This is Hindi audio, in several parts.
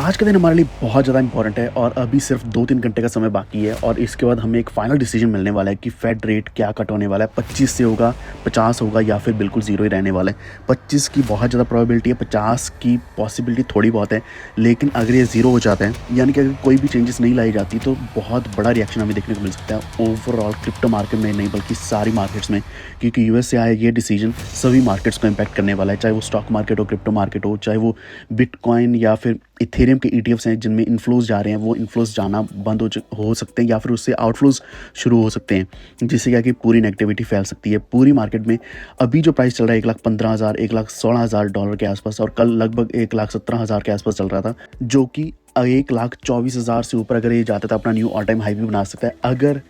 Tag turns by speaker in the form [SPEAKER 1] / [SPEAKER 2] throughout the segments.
[SPEAKER 1] आज का दिन हमारे लिए बहुत ज़्यादा इंपॉर्टेंट है और अभी सिर्फ 2-3 घंटे का समय बाकी है और इसके बाद हमें एक फाइनल डिसीजन मिलने वाला है कि फेड रेट क्या कट होने वाला है। 25 से होगा, 50 होगा या फिर बिल्कुल ज़ीरो ही रहने वाला है। 25 की बहुत ज़्यादा प्रोबेबिलिटी है, 50 की पॉसिबिलिटी थोड़ी बहुत है। लेकिन अगर ये ज़ीरो हो जाता है, यानी कि अगर कोई भी चेंजेस नहीं लाई जाती, तो बहुत बड़ा रिएक्शन हमें देखने को मिल सकता है ओवरऑल क्रिप्टो मार्केट में नहीं बल्कि सारी मार्केट्स में, क्योंकि यूएस से आया ये डिसीजन सभी मार्केट्स को इम्पैक्ट करने वाला है। चाहे वो स्टॉक मार्केट हो, क्रिप्टो मार्केट हो, चाहे वो बिटकॉइन या फिर इथेरियम के ईटीएफ्स हैं जिनमें इन्फ्लोज जा रहे हैं, वो इन्फ्लोज जाना बंद हो सकते हैं या फिर उससे आउटफ्लोज शुरू हो सकते हैं, जिससे क्या कि पूरी नेगेटिविटी फैल सकती है पूरी मार्केट में। अभी जो प्राइस चल रहा है 1,15,000 $1,16,000 के आसपास, और कल लगभग 1,17,000 के आसपास चल रहा था, जो कि 1,24,000 से ऊपर अगर ये जाता था अपना न्यू ऑल टाइम हाई भी बना सकता है अगर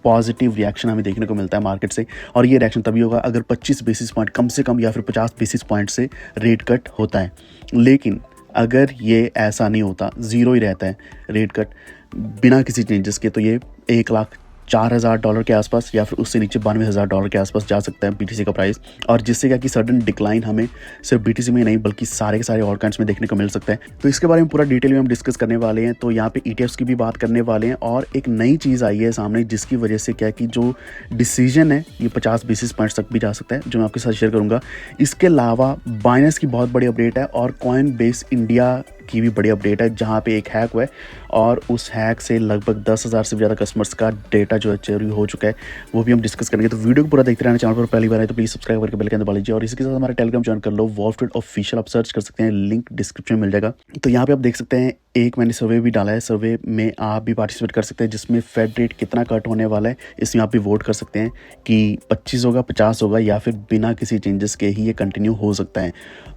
[SPEAKER 1] पॉजिटिव रिएक्शन हमें देखने को मिलता है मार्केट से। और ये रिएक्शन तभी होगा अगर 25 बेसिस पॉइंट कम से कम या फिर 50 बेसिस पॉइंट से रेट कट होता है। लेकिन अगर ये ऐसा नहीं होता, ज़ीरो ही रहता है रेट कट बिना किसी चेंजेस के, तो ये $1,04,000 के आसपास या फिर उससे नीचे $92,000 के आसपास जा सकता है बीटीसी का प्राइस। और जिससे क्या कि सडन डिक्लाइन हमें सिर्फ बीटीसी में नहीं बल्कि सारे के सारे ऑल्ट कॉइन्स में देखने को मिल सकता है। तो इसके बारे में पूरा डिटेल में हम डिस्कस करने वाले हैं। तो यहाँ पे ईटीएफ्स की भी बात करने वाले हैं और एक नई चीज़ आई है सामने, जिसकी वजह से क्या कि जो डिसीजन है ये 50 बेसिस पॉइंट्स तक भी जा सकता है, जो मैं आपके साथ शेयर करूँगा। इसके अलावा बाइनेंस की बहुत बड़ी अपडेट है और कॉइनबेस इंडिया की भी बड़ी अपडेट है, जहाँ पे एक हैक हुआ है और उस हैक से लगभग 10,000 से ज़्यादा कस्टमर्स का डेटा जो है चोरी हो चुका है, वो भी हम डिस्कस करेंगे। तो वीडियो को पूरा देखते रहना। चैनल पर पहली बार है तो प्लीज़ सब्सक्राइब करके बेल के दबा लीजिए और इसी के साथ हमारा टेलीग्राम ज्वाइन कर लो, वॉल्फस्ट्रीट ऑफिशियल। आप सर्च कर सकते हैं, लिंक डिस्क्रिप्शन में मिल जाएगा। तो यहाँ पे आप देख सकते हैं एक मैंने सर्वे भी डाला है, सर्वे में आप भी पार्टिसिपेट कर सकते हैं, जिसमें फेड रेट कितना कट होने वाला है इसमें आप भी वोट कर सकते हैं कि 25 होगा, 50 होगा या फिर बिना किसी चेंजेस के ही ये कंटिन्यू हो सकता है।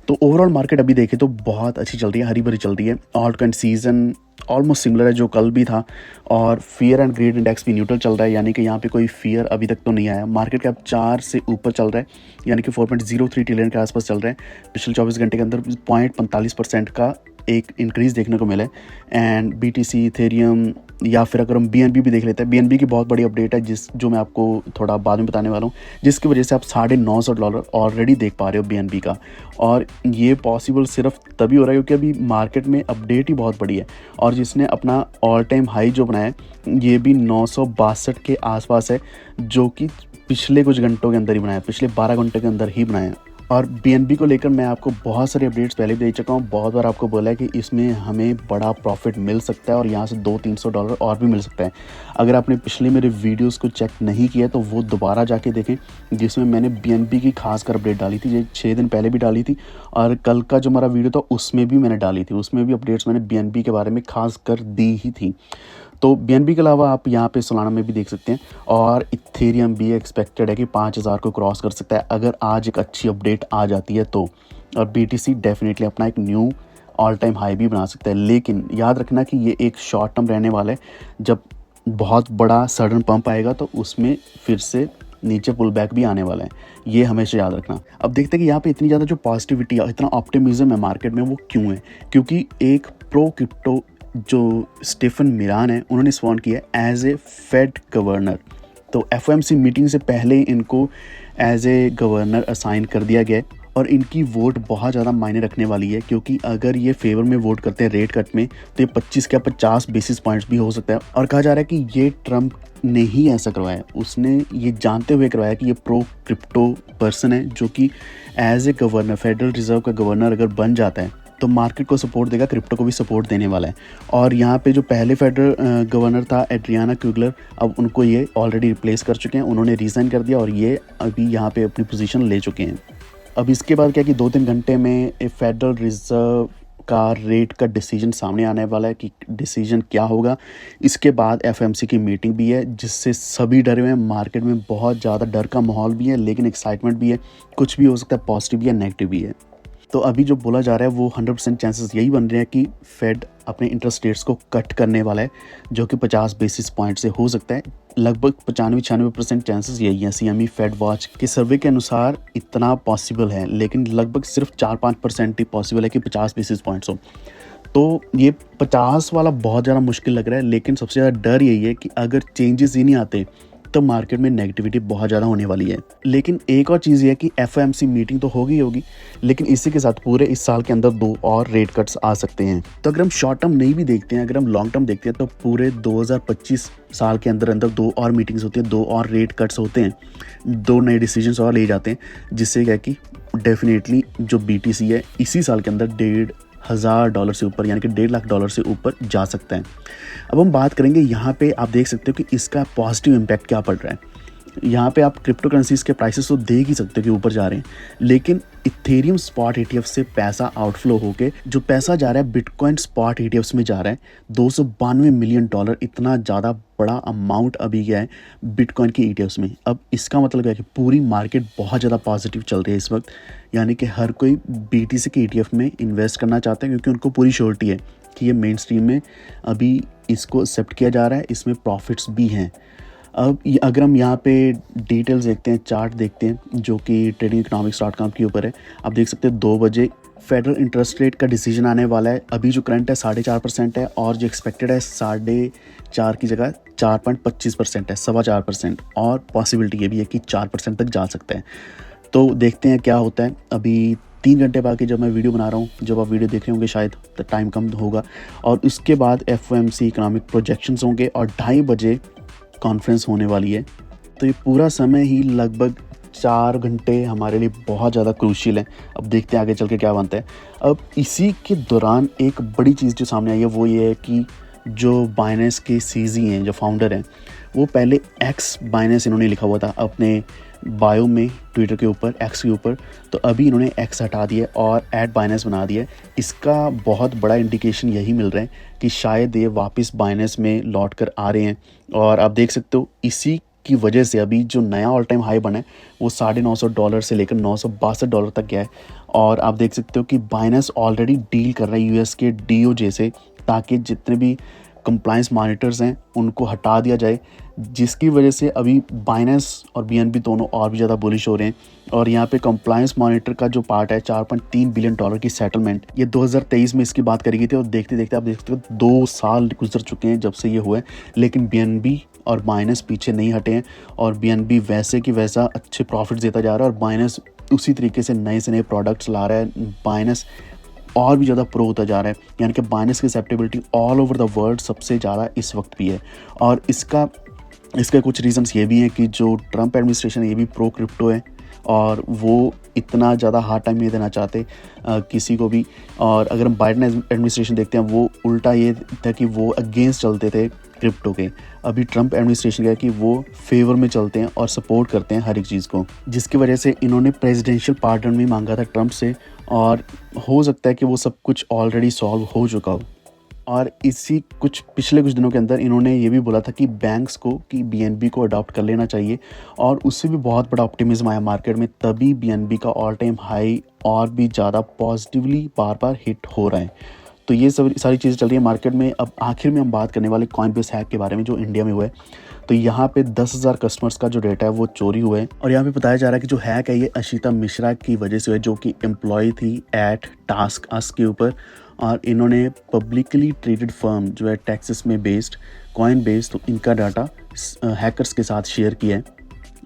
[SPEAKER 1] तो ओवरऑल मार्केट अभी देखें तो बहुत अच्छी चल रही है, हरी भरी चल रही है। Alt coin season almost similar है जो कल भी था और फियर एंड ग्रीड इंडेक्स भी न्यूट्रल चल रहा है, यानी कि यहाँ पे कोई फियर अभी तक तो नहीं आया। मार्केट कैप 4 से ऊपर चल रहा है, यानी कि 4.03 ट्रिलियन के आसपास चल रहा है। पिछले 24 घंटे के अंदर 0.45% का एक इंक्रीज़ देखने को मिला है। एंड बीटीसी, इथेरियम या फिर अगर हम बीएनबी भी देख लेते हैं, बीएनबी की बहुत बड़ी अपडेट है जो मैं आपको थोड़ा बाद में बताने वाला हूँ, जिसकी वजह से आप $950 ऑलरेडी देख पा रहे हो बीएनबी का। और ये पॉसिबल सिर्फ तभी हो रहा है क्योंकि अभी मार्केट में अपडेट ही बहुत बड़ी है और जिसने अपना ऑल टाइम हाई जो बनाया है ये भी 962 के आसपास है, जो कि पिछले कुछ घंटों के अंदर ही बनाया, पिछले 12 घंटे के अंदर ही बनाया। और बीएनबी को लेकर मैं आपको बहुत सारे अपडेट्स पहले भी दे चुका हूँ, बहुत बार आपको बोला है कि इसमें हमें बड़ा प्रॉफिट मिल सकता है और यहाँ से $200-300 और भी मिल सकता है। अगर आपने पिछले मेरे वीडियोस को चेक नहीं किया तो वो दोबारा जाके देखें, जिसमें मैंने बीएनबी की खासकर अपडेट डाली थी, ये 6 दिन पहले भी डाली थी और कल का जो हमारा वीडियो था उसमें भी मैंने डाली थी, उसमें भी अपडेट्स मैंने बीएनबी के बारे में खास कर दी ही थी। तो बीएनबी के अलावा आप यहाँ पे सोलाना में भी देख सकते हैं और इथेरियम भी एक्सपेक्टेड है कि 5,000 को क्रॉस कर सकता है अगर आज एक अच्छी अपडेट आ जाती है तो। और बीटीसी डेफिनेटली अपना एक न्यू ऑल टाइम हाई भी बना सकता है, लेकिन याद रखना कि ये एक शॉर्ट टर्म रहने वाला है। जब बहुत बड़ा सडन पंप आएगा तो उसमें फिर से नीचे पुल बैक भी आने वाला है, ये हमेशा याद रखना। अब देखते हैं कि यहाँ पे इतनी ज़्यादा जो पॉजिटिविटी है, इतना ऑप्टिमिज्म है मार्केट में, वो क्यों है? क्योंकि एक प्रो क्रिप्टो जो स्टीफन मिरान है उन्होंने स्वान किया एज ए फेड गवर्नर। तो एफओएमसी मीटिंग से पहले इनको एज ए गवर्नर असाइन कर दिया गया है और इनकी वोट बहुत ज़्यादा मायने रखने वाली है, क्योंकि अगर ये फेवर में वोट करते हैं रेट कट में तो ये 25 क्या 50 बेसिस पॉइंट्स भी हो सकता है। और कहा जा रहा है कि ये ट्रम्प ने ही ऐसा करवाया, उसने ये जानते हुए करवाया कि ये प्रो क्रिप्टो पर्सन है, जो कि as a governor, federal reserve का गवर्नर अगर बन जाता है तो मार्केट को सपोर्ट देगा, क्रिप्टो को भी सपोर्ट देने वाला है। और यहाँ पे जो पहले फेडरल गवर्नर था एड्रियाना क्यूगलर, अब उनको ये ऑलरेडी रिप्लेस कर चुके हैं, उन्होंने रिज़ाइन कर दिया और ये अभी यहाँ पे अपनी पोजीशन ले चुके हैं। अब इसके बाद क्या कि 2-3 घंटे में फेडरल रिजर्व का रेट का डिसीजन सामने आने वाला है कि डिसीजन क्या होगा। इसके बाद एफएमसी की मीटिंग भी है, जिससे सभी डरे हुए हैं। मार्केट में बहुत ज़्यादा डर का माहौल भी है, लेकिन एक्साइटमेंट भी है, कुछ भी हो सकता है, पॉजिटिव भी है, नेगेटिव भी है। तो अभी जो बोला जा रहा है वो 100% चांसेस यही बन रहे हैं कि फेड अपने इंटरेस्ट रेट्स को कट करने वाला है, जो कि 50 बेसिस पॉइंट से हो सकता है। लगभग 95-96% चांसेस यही हैं। सीएमई फेड वॉच के सर्वे के अनुसार इतना पॉसिबल है, लेकिन लगभग सिर्फ 4-5% ही पॉसिबल है कि 50 बेसिस पॉइंट्स हो। तो ये 50 वाला बहुत ज़्यादा मुश्किल लग रहा है, लेकिन सबसे ज़्यादा डर यही है कि अगर चेंजेस ही नहीं आते तब मार्केट में नेगेटिविटी बहुत ज़्यादा होने वाली है। लेकिन एक और चीज़ ये है कि FOMC मीटिंग तो होगी, लेकिन इसी के साथ पूरे इस साल के अंदर 2 और रेट कट्स आ सकते हैं। तो अगर हम शॉर्ट टर्म नहीं भी देखते हैं, अगर हम लॉन्ग टर्म देखते हैं, तो पूरे 2025 साल के अंदर 2 और मीटिंग्स होती हैं, 2 और रेट कट्स होते हैं, 2 नए डिसीजंस और लिए जाते हैं, जिससे क्या कि डेफिनेटली जो BTC है इसी साल के अंदर $1,500 से ऊपर, यानी कि $1.5 लाख से ऊपर जा सकता है। अब हम बात करेंगे यहाँ पे, आप देख सकते हो कि इसका पॉजिटिव इम्पैक्ट क्या पड़ रहा है। यहाँ पे आप क्रिप्टो करेंसीज के प्राइसेस तो देख ही सकते हो कि ऊपर जा रहे हैं, लेकिन इथेरियम स्पॉट ETF से पैसा आउटफ्लो होके जो पैसा जा रहा है बिटकॉइन स्पॉट ETFs में जा रहा है। $292 मिलियन, इतना ज़्यादा बड़ा अमाउंट अभी गया है बिटकॉइन की ETFs में। अब इसका मतलब है कि पूरी मार्केट बहुत ज़्यादा पॉजिटिव चल रही है इस वक्त, यानी कि हर कोई BTC के ETF में इन्वेस्ट करना चाहता है, क्योंकि उनको पूरी श्योरिटी है कि ये मेन स्ट्रीम में अभी इसको एक्सेप्ट किया जा रहा है, इसमें प्रॉफिट्स भी हैं। अब अगर हम यहाँ पे डिटेल्स देखते हैं, चार्ट देखते हैं, जो कि tradingeconomics.com के ऊपर है, आप देख सकते हैं 2 बजे फेडरल इंटरेस्ट रेट का डिसीजन आने वाला है। अभी जो करंट है 4.5% है, और जो एक्सपेक्टेड है 4.5 की जगह 4.25% है, 4.25%, और पॉसिबिलिटी ये भी है कि 4% तक जा सकता है। तो देखते हैं क्या होता है। अभी 3 घंटे बाकी, जब मैं वीडियो बना रहा हूँ, जब आप वीडियो देख रहे होंगे शायद तो टाइम कम होगा, और उसके बाद FOMC इकोनॉमिक प्रोजेक्शंस होंगे, और 2:30 बजे कॉन्फ्रेंस होने वाली है। तो ये पूरा समय ही लगभग 4 घंटे हमारे लिए बहुत ज़्यादा क्रूशियल है। अब देखते हैं आगे चल के क्या बनता है। अब इसी के दौरान एक बड़ी चीज़ जो सामने आई है वो ये है कि जो बाइनेंस के CZ हैं, जो फाउंडर हैं, वो पहले X बाइनेंस इन्होंने लिखा हुआ था अपने बायो में, ट्विटर के ऊपर, X के ऊपर, तो अभी इन्होंने X हटा दिया और @बाइनेंस बना दिया। इसका बहुत बड़ा इंडिकेशन यही मिल रहा है कि शायद ये वापस बाइनेंस में लौट कर आ रहे हैं। और आप देख सकते हो इसी की वजह से अभी जो नया ऑल टाइम हाई बना है वो $950 से लेकर $962 तक गया है। और आप देख सकते हो कि बाइनेंस ऑलरेडी डील कर रहा है US के DOJ से, ताकि जितने भी कंप्लायंस मॉनिटर्स हैं उनको हटा दिया जाए, जिसकी वजह से अभी बाइनेंस और BNB दोनों और भी ज़्यादा बुलिश हो रहे हैं। और यहाँ पे कंप्लायंस मॉनिटर का जो पार्ट है, $4.3 बिलियन की सेटलमेंट, ये 2023 में इसकी बात करी गई थी, और देखते देखते आप देख सकते हो 2 साल गुजर चुके हैं जब से ये हुआ है, लेकिन BNB और बाइनेंस पीछे नहीं हटे हैं। और BNB वैसे कि वैसा अच्छे प्रॉफिट्स देता जा रहा है, और बाइनेंस उसी तरीके से नए से नए प्रोडक्ट्स ला रहा है। बाइनेंस और भी ज़्यादा प्रो होता जा रहा है, यानी कि बाइनेंस की acceptability all over the world सबसे ज़्यादा इस वक्त भी है। और इसके कुछ रीजंस ये भी हैं कि जो ट्रंप एडमिनिस्ट्रेशन है ये भी प्रो क्रिप्टो है, और वो इतना ज़्यादा हार्ड टाइम नहीं देना चाहते किसी को भी। और अगर हम बाइडेन एडमिनिस्ट्रेशन देखते हैं, वो उल्टा ये था कि वो अगेंस्ट चलते थे क्रिप्टो के। अभी ट्रंप एडमिनिस्ट्रेशन क्या कि वो फेवर में चलते हैं और सपोर्ट करते हैं हर एक चीज़ को, जिसकी वजह से इन्होंने प्रेसिडेंशियल पार्डन भी मांगा था ट्रंप से, और हो सकता है कि वो सब कुछ ऑलरेडी सॉल्व हो चुका हो। और पिछले कुछ दिनों के अंदर इन्होंने ये भी बोला था कि बैंक्स को कि BNB को अडॉप्ट कर लेना चाहिए, और उससे भी बहुत बड़ा ऑप्टिमिज्म आया मार्केट में, तभी BNB का ऑल टाइम हाई और भी ज़्यादा पॉजिटिवली बार बार हिट हो रहा है। तो ये सारी चीज़ें चल रही है मार्केट में। अब आखिर में हम बात करने वाले कॉइनबेस हैक के बारे में, जो इंडिया में हुआ है। तो यहाँ पे 10,000 कस्टमर्स का जो डेटा है वो चोरी हुआ है, और यहाँ पे बताया जा रहा है कि जो हैक है ये अशिता मिश्रा की वजह से हुआ है, जो कि एम्प्लॉय थी @TaskUs के ऊपर। और इन्होंने पब्लिकली ट्रेडेड फर्म जो है टेक्सास में बेस्ड कॉइनबेस, तो इनका डाटा हैकर्स के साथ शेयर किया है।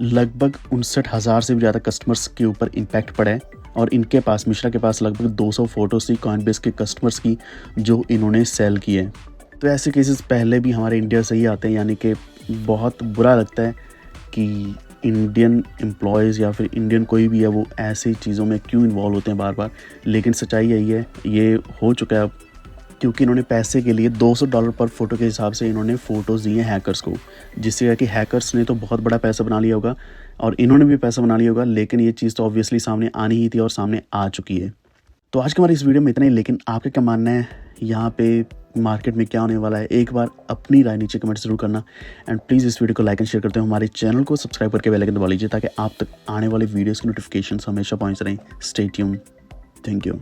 [SPEAKER 1] लगभग 59,000 से भी ज़्यादा कस्टमर्स के ऊपर इम्पैक्ट पड़ा है, और इनके पास, मिश्रा के पास, लगभग 200 फोटोज थी कॉइनबेस के कस्टमर्स की जो इन्होंने सेल की है। तो ऐसे केसेस पहले भी हमारे इंडिया से ही आते हैं, यानी कि बहुत बुरा लगता है कि इंडियन एम्प्लॉयज़ या फिर इंडियन कोई भी है वो ऐसी चीज़ों में क्यों इन्वॉल्व होते हैं बार बार। लेकिन सच्चाई यही है, ये हो चुका है अब, क्योंकि इन्होंने पैसे के लिए $200 पर फोटो के हिसाब से इन्होंने फ़ोटोज़ दिए हैं हैकर्स को, जिससे कि हैकर्स ने तो बहुत बड़ा पैसा बना लिया होगा और इन्होंने भी पैसा बना लिया होगा। लेकिन ये चीज़ तो ऑब्वियसली सामने आनी ही थी और सामने आ चुकी है। तो आज के हमारे इस वीडियो में इतना ही, लेकिन आपका क्या मानना है यहाँ पे मार्केट में क्या होने वाला है? एक बार अपनी राय नीचे कमेंट जरूर करना, एंड प्लीज़ इस वीडियो को लाइक एंड शेयर करते हुए हमारे चैनल को सब्सक्राइब करके बेल आइकन दबा लीजिए, ताकि आप तक आने वाले वीडियोज़ की नोटिफिकेशन हमेशा पहुँच रहें। Stay tuned. Thank you.